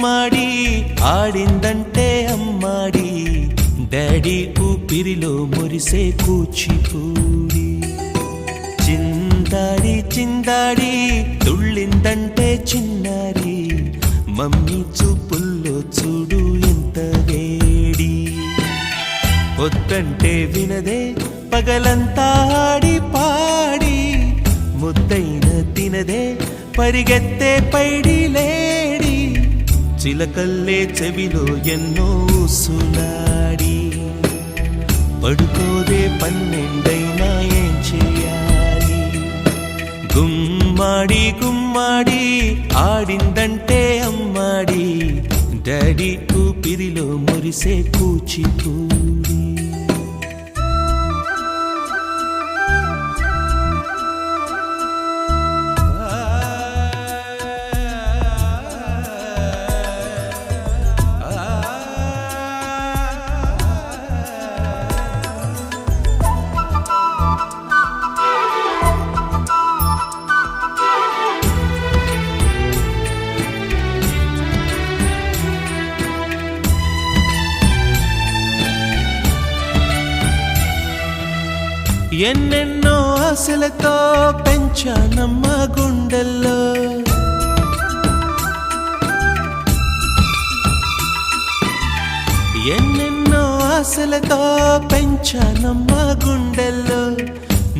గుమ్మాడి ఆడిందంటే అమ్మాడి డాడీ ఊపిరిలో మురిసే కూచిపూడి చిందాడి చిందాడి తుళ్ళిందంటే చిన్నారి మమ్మీ చూపుల్లో చూడు ఎంత వేడి వద్దంటే వినదే పగలంతా ఆడి పాడి ముద్దైన తినదే పరిగెత్తే పైడి లేడి చిలకల్లే చెవిలో ఎన్నో సులాడి పడుకోదే పన్నెండైనా ఏం చేయాలి గుమ్మాడి గుమ్మాడి ఆడిందంటే అమ్మాడి డాడీ ఊపిరిలో మురిసే కూచిపూడి ఎన్నెన్నో ఆశలతో పెంచానమ్మ గుండెల్లో ఎన్నెన్నో ఆశలతో పెంచానమ్మ గుండెల్లో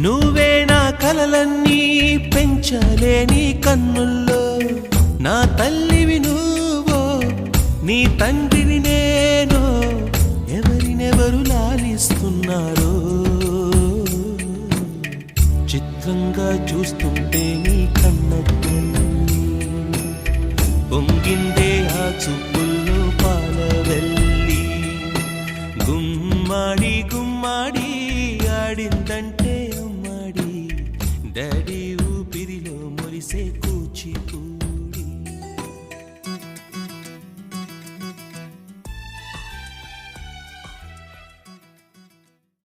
నువ్వే నా కలలన్నీ పెంచాలే నీ కన్నుల్లో నా తల్లివి నువ్వో నీ తండ్రిని నేను ఎవరినెవరు లాలిస్తున్నారో చిత్రంగా చూస్తుంటే నీ కన్నట్టు పొంగిందే ఆ చూపుల్లో పాలవెల్లి గుమ్మాడి గుమ్మాడి ఆడిందంటే